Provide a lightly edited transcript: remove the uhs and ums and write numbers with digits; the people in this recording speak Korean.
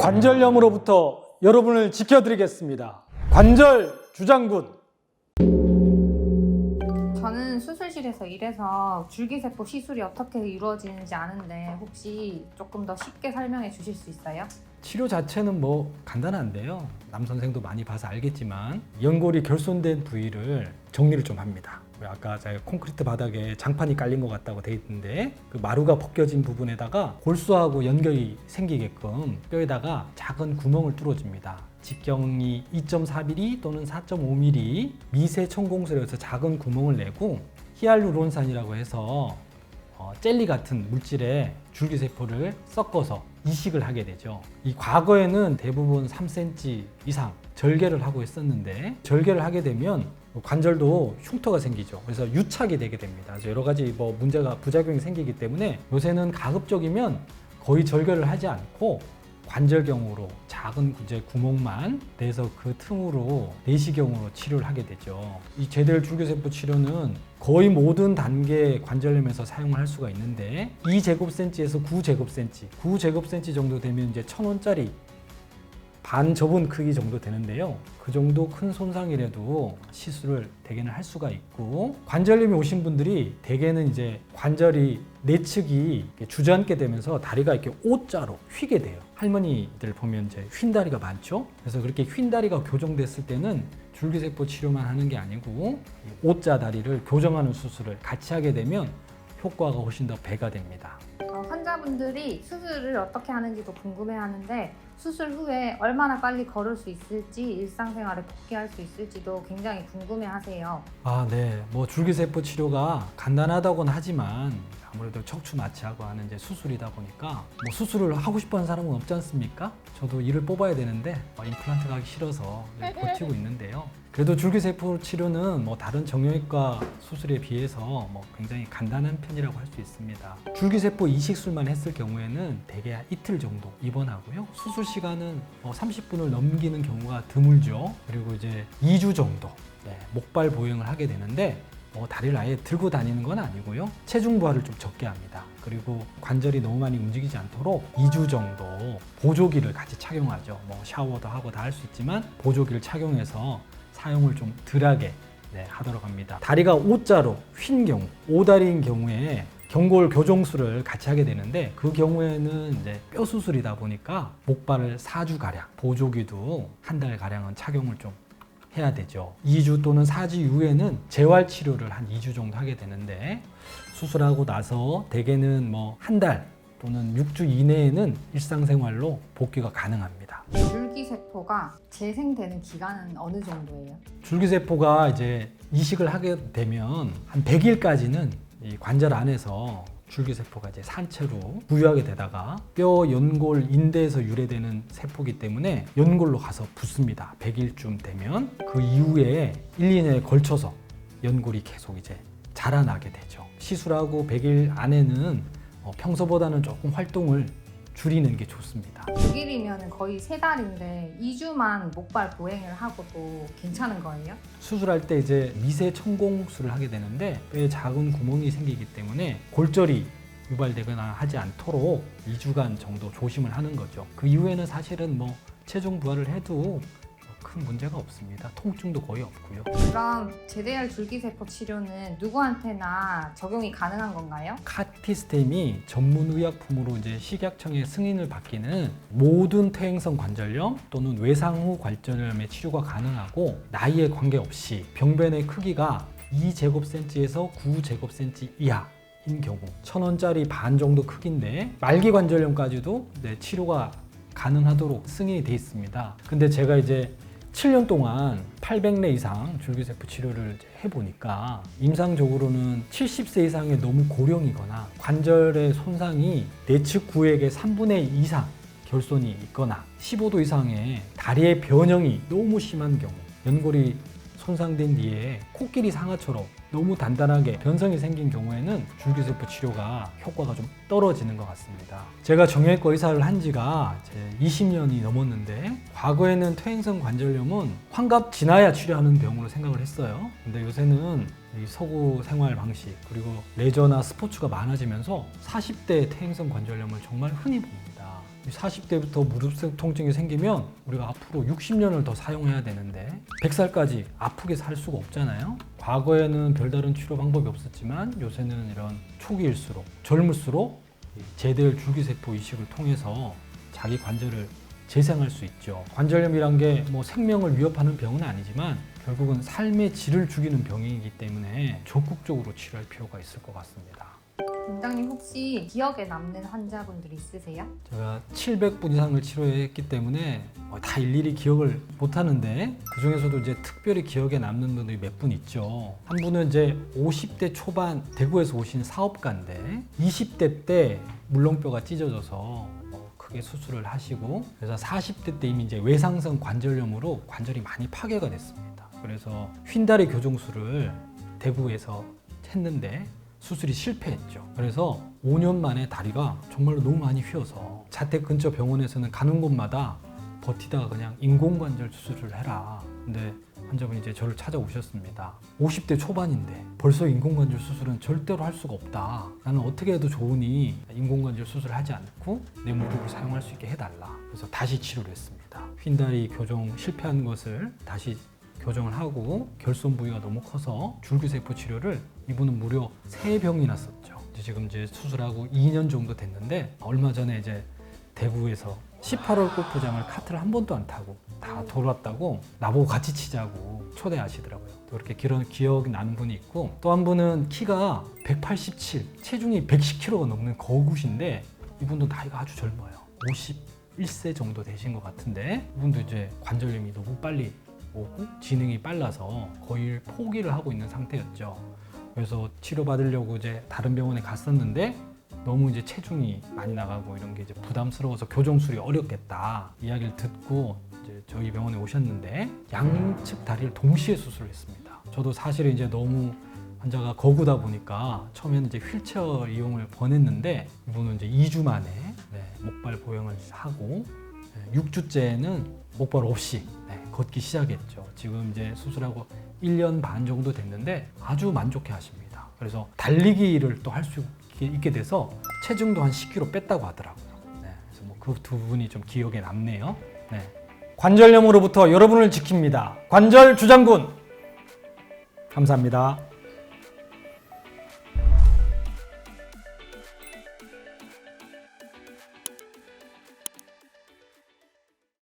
관절염으로부터 여러분을 지켜드리겠습니다. 관절 주장군. 저는 수술실에서 일해서 줄기세포 시술이 어떻게 이루어지는지 아는데 혹시 조금 더 쉽게 설명해 주실 수 있어요? 치료 자체는 뭐 간단한데요. 남 선생도 많이 봐서 알겠지만 연골이 결손된 부위를 정리를 좀 합니다. 아까 제가 콘크리트 바닥에 장판이 깔린 것 같다고 돼 있는데 그 마루가 벗겨진 부분에다가 골수하고 연결이 생기게끔 뼈에다가 작은 구멍을 뚫어줍니다. 직경이 2.4mm 또는 4.5mm 미세 천공술에서 작은 구멍을 내고 히알루론산이라고 해서 젤리 같은 물질에 줄기세포를 섞어서 이식을 하게 되죠. 이 과거에는 대부분 3cm 이상 절개를 하고 있었는데 절개를 하게 되면 관절도 흉터가 생기죠. 그래서 유착이 되게 됩니다. 그래서 여러 가지 문제가 부작용이 생기기 때문에 요새는 가급적이면 거의 절개를 하지 않고 관절경으로 작은 구멍만 내서 그 틈으로 내시경으로 치료를 하게 되죠. 이 제델 줄기세포 치료는 거의 모든 단계 관절염에서 사용을 할 수가 있는데 2제곱센치에서 9제곱센치, 9제곱센치 정도 되면 이제 1,000원짜리 반 접은 크기 정도 되는데요. 그 정도 큰 손상이라도 시술을 대개는 할 수가 있고, 관절염이 오신 분들이 대개는 이제 관절이 내측이 주저앉게 되면서 다리가 이렇게 O자로 휘게 돼요. 할머니들 보면 이제 휜 다리가 많죠. 그래서 그렇게 휜 다리가 교정됐을 때는 줄기세포 치료만 하는 게 아니고 O자 다리를 교정하는 수술을 같이 하게 되면 효과가 훨씬 더 배가 됩니다. 환자분들이 수술을 어떻게 하는지도 궁금해하는데 수술 후에 얼마나 빨리 걸을 수 있을지 일상생활에 복귀할 수 있을지도 굉장히 궁금해하세요. 네. 줄기세포 치료가 간단하다고는 하지만 아무래도 척추 마취하고 하는 이제 수술이다 보니까 수술을 하고 싶어하는 사람은 없지 않습니까? 저도 이를 뽑아야 되는데 임플란트 가기 싫어서 버티고 있는데요. 그래도 줄기세포 치료는 다른 정형외과 수술에 비해서 굉장히 간단한 편이라고 할 수 있습니다. 줄기세포 이식술만 했을 경우에는 대개 이틀 정도 입원하고요. 수술 시간은 30분을 넘기는 경우가 드물죠. 그리고 이제 2주 정도 목발 보행을 하게 되는데 다리를 아예 들고 다니는 건 아니고요. 체중 부하를 좀 적게 합니다. 그리고 관절이 너무 많이 움직이지 않도록 2주 정도 보조기를 같이 착용하죠. 샤워도 하고 다 할 수 있지만 보조기를 착용해서 사용을 좀 덜하게 하도록 합니다. 다리가 O자로 휜 경우, O다리인 경우에 경골 교정술을 같이 하게 되는데 그 경우에는 이제 뼈 수술이다 보니까 목발을 4주가량, 보조기도 한 달가량은 착용을 좀 해야 되죠. 2주 또는 4주 이후에는 재활 치료를 한 2주 정도 하게 되는데 수술하고 나서 대개는 한 달 또는 6주 이내에는 일상생활로 복귀가 가능합니다. 줄기세포가 재생되는 기간은 어느 정도예요? 줄기세포가 이제 이식을 하게 되면 한 100일까지는 이 관절 안에서 줄기세포가 이제 산채로 부유하게 되다가 뼈, 연골, 인대에서 유래되는 세포이기 때문에 연골로 가서 붙습니다. 100일쯤 되면 그 이후에 1, 2년에 걸쳐서 연골이 계속 이제 자라나게 되죠. 시술하고 100일 안에는 평소보다는 조금 활동을 줄이는 게 좋습니다. 6일이면 거의 3달인데 2주만 목발 보행을 하고도 괜찮은 거예요? 수술할 때 이제 미세 천공술을 하게 되는데 뼈에 작은 구멍이 생기기 때문에 골절이 유발되거나 하지 않도록 2주간 정도 조심을 하는 거죠. 그 이후에는 사실은 체중 부하를 해도 큰 문제가 없습니다. 통증도 거의 없고요. 그럼 제델 줄기세포 치료는 누구한테나 적용이 가능한 건가요? 카티스템이 전문의약품으로 이제 식약청의 승인을 받기는 모든 퇴행성 관절염 또는 외상 후 관절염의 치료가 가능하고 나이에 관계없이 병변의 크기가 2제곱센치에서 9제곱센치 이하인 경우 1,000원짜리 반 정도 크기인데 말기 관절염까지도 치료가 가능하도록 승인이 돼 있습니다. 근데 제가 이제 7년 동안 800례 이상 줄기세포 치료를 해보니까 임상적으로는 70세 이상의 너무 고령이거나 관절의 손상이 내측 구획의 3분의 2 이상 결손이 있거나 15도 이상의 다리의 변형이 너무 심한 경우, 연골이 손상된 뒤에 코끼리 상아처럼 너무 단단하게 변성이 생긴 경우에는 줄기세포 치료가 효과가 좀 떨어지는 것 같습니다. 제가 정형외과 의사를 한 지가 20년이 넘었는데 과거에는 퇴행성 관절염은 환갑 지나야 치료하는 병으로 생각을 했어요. 근데 요새는 이 서구 생활 방식 그리고 레저나 스포츠가 많아지면서 40대 퇴행성 관절염을 정말 흔히 봅니다. 40대부터 무릎 통증이 생기면 우리가 앞으로 60년을 더 사용해야 되는데 100살까지 아프게 살 수가 없잖아요. 과거에는 별다른 치료 방법이 없었지만 요새는 이런 초기일수록 젊을수록 제대할 줄기세포 이식을 통해서 자기 관절을 재생할 수 있죠. 관절염이란 게 뭐 생명을 위협하는 병은 아니지만 결국은 삶의 질을 죽이는 병이기 때문에 적극적으로 치료할 필요가 있을 것 같습니다. 원장님 혹시 기억에 남는 환자분들 있으세요? 제가 700분 이상을 치료했기 때문에 다 일일이 기억을 못 하는데 그 중에서도 이제 특별히 기억에 남는 분들이 몇 분 있죠. 한 분은 이제 50대 초반 대구에서 오신 사업가인데 20대 때 물렁뼈가 찢어져서 크게 수술을 하시고 그래서 40대 때 이미 이제 외상성 관절염으로 관절이 많이 파괴가 됐습니다. 그래서 휜다리 교정술을 대구에서 했는데 수술이 실패했죠. 그래서 5년 만에 다리가 정말로 너무 많이 휘어서 자택 근처 병원에서는 가는 곳마다 버티다가 그냥 인공관절 수술을 해라. 근데 환자분이 이제 저를 찾아오셨습니다. 50대 초반인데 벌써 인공관절 수술은 절대로 할 수가 없다. 나는 어떻게 해도 좋으니 인공관절 수술을 하지 않고 내 무릎을 사용할 수 있게 해달라. 그래서 다시 치료를 했습니다. 휜다리 교정 실패한 것을 다시 교정을 하고 결손 부위가 너무 커서 줄기세포 치료를 이분은 무려 3병이나 썼죠. 지금 이제 수술하고 2년 정도 됐는데 얼마 전에 이제 대구에서 18홀 골프장을 카트를 한 번도 안 타고 다 돌았다고 나보고 같이 치자고 초대하시더라고요. 또 이렇게 그런 기억이 나는 분이 있고 또 한 분은 키가 187, 체중이 110kg가 넘는 거구신데 이분도 나이가 아주 젊어요. 51세 정도 되신 것 같은데 이분도 이제 관절염이 너무 빨리 오고 지능이 빨라서 거의 포기를 하고 있는 상태였죠. 그래서 치료받으려고 이제 다른 병원에 갔었는데 너무 이제 체중이 많이 나가고 이런 게 이제 부담스러워서 교정술이 어렵겠다 이야기를 듣고 이제 저희 병원에 오셨는데 양측 다리를 동시에 수술을 했습니다. 저도 사실은 이제 너무 환자가 거구다 보니까 처음에는 이제 휠체어 이용을 권했는데 이분은 이제 2주 만에 목발 보형을 하고 6주째는 목발 없이 걷기 시작했죠. 지금 이제 수술하고 1년 반 정도 됐는데 아주 만족해 하십니다. 그래서 달리기를 또 할 수 있게 돼서 체중도 한 10kg 뺐다고 하더라고요. 그래서 뭐 그 두 분이 좀 기억에 남네요. 관절염으로부터 여러분을 지킵니다. 관절 주장군. 감사합니다.